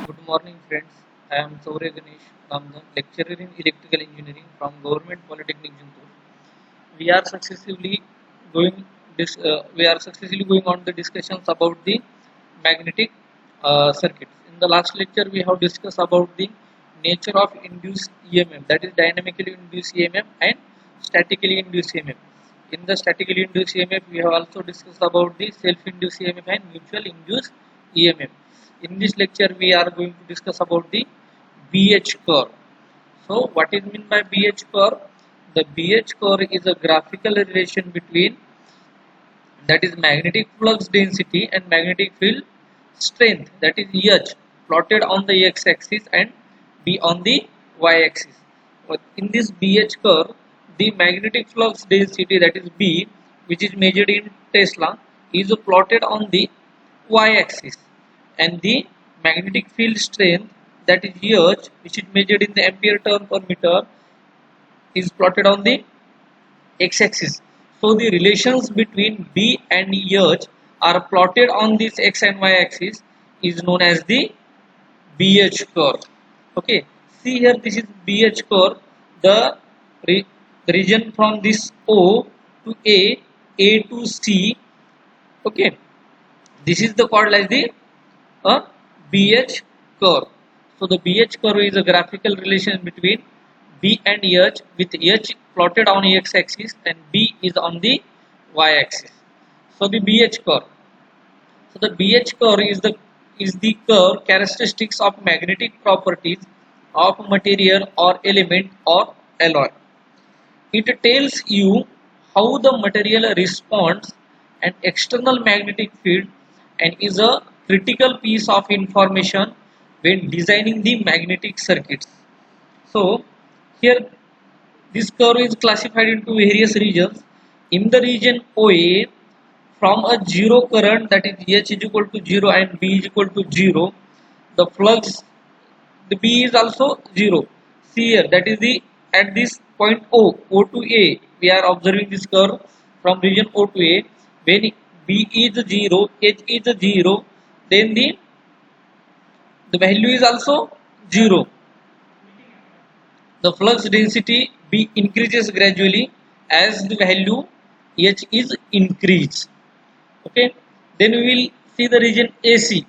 Good morning, friends. I am Saurya Ganesh Ramdan, lecturer in electrical engineering from Government Polytechnic Juntur. We are successively going on the discussions about the magnetic circuits. In the last lecture, we have discussed about the nature of induced EMF, that is dynamically induced EMF and statically induced EMF. In the statically induced EMF, we have also discussed about the self-induced EMF and mutual induced EMF. In this lecture, we are going to discuss about the BH curve. So, what is meant by BH curve? The BH curve is a graphical relation between, that is, magnetic flux density and magnetic field strength, that is H, plotted on the x-axis and B on the y-axis. But in this BH curve, the magnetic flux density, that is B, which is measured in Tesla, is plotted on the y-axis, and the magnetic field strength, that is H, which is measured in the ampere turn per meter, is plotted on the x-axis. So the relations between B and H are plotted on this x and y axis is known as the BH curve. Okay, see here, this is BH curve. The region from this O to A to C. Okay, this is the called as the BH curve. So the BH curve is a graphical relation between B and H, with H plotted on x-axis and B is on the y-axis. So the BH curve. So the BH curve is the curve characteristics of magnetic properties of material or element or alloy. It tells you how the material responds an external magnetic field and is a critical piece of information when designing the magnetic circuits. So here this curve is classified into various regions. In the region OA, from a zero current, that is H is equal to 0 and B is equal to 0, the flux, the B is also 0. See here, that is the at this point O to A, we are observing this curve from region O to A. When B is 0, H is 0, then the value is also 0. The flux density B increases gradually as the value H is increased. Okay, then we will see the region AC.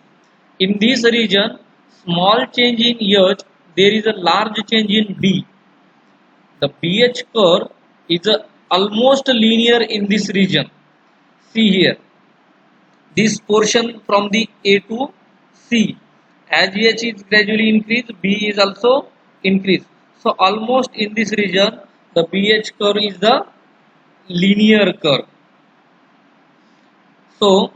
In this region, small change in H, there is a large change in B. The BH curve is almost linear in this region. See here, this portion from the A to C, as H is gradually increased, B is also increased. So almost in this region, the BH curve is the linear curve. So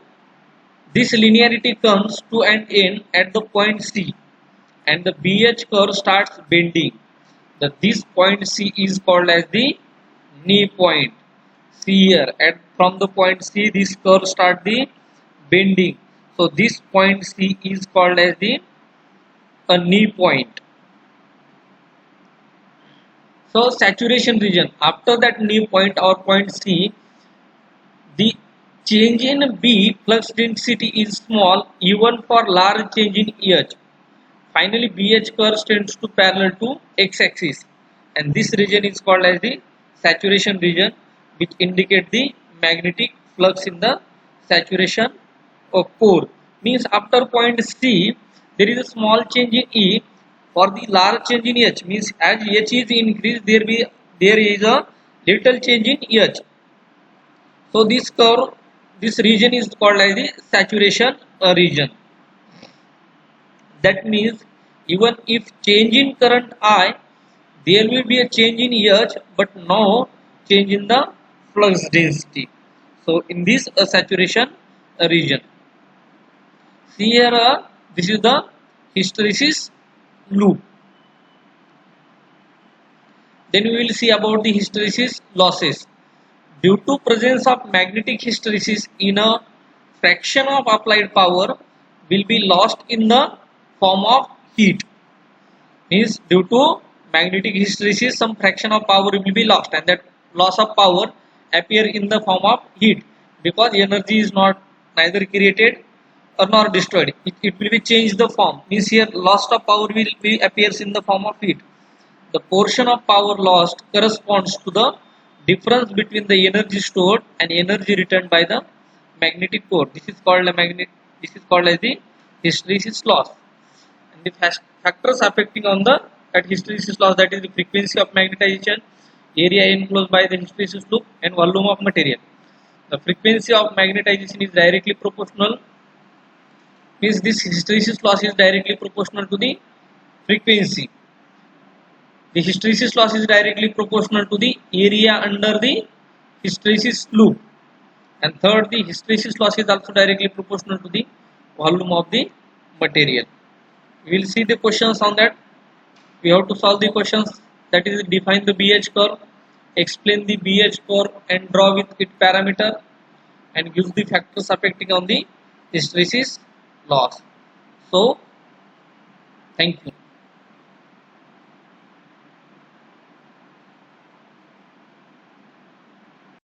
this linearity comes to an end at the point C, and the BH curve starts bending. This point C is called as the knee point. See here, from the point C, this curve starts the bending. So this point C is called as the a knee point. So saturation region, after that knee point or point C, the change in B flux density is small even for large change in H. Finally, BH curve tends to parallel to x-axis, and this region is called as the saturation region, which indicates the magnetic flux in the saturation of core. Means after point C, there is a small change in E. For the large change in H, means as H is increased, there is a little change in H. So this curve, this region is called as the saturation region. That means even if change in current I, there will be a change in H, but no change in the flux density. So in this saturation region. See here, this is the hysteresis loop. Then we will see about the hysteresis losses. Due to presence of magnetic hysteresis in a fraction of applied power will be lost in the form of heat. Means due to magnetic hysteresis, some fraction of power will be lost, and that loss of power appear in the form of heat, because energy is not neither created or not destroyed. It will be changed the form. Means here loss of power will be appears in the form of heat. The portion of power lost corresponds to the difference between the energy stored and energy returned by the magnetic core. This is called a magnet. This is called as the hysteresis loss. And the factors affecting on the at hysteresis loss, that is the frequency of magnetization, area enclosed by the hysteresis loop, and volume of material. The frequency of magnetization is directly proportional. Means this hysteresis loss is directly proportional to the frequency. The hysteresis loss is directly proportional to the area under the hysteresis loop. And third, the hysteresis loss is also directly proportional to the volume of the material. We will see the questions on that. We have to solve the questions, that is define the BH curve, explain the BH curve and draw with its parameter, and give the factors affecting on the hysteresis loss. So thank you.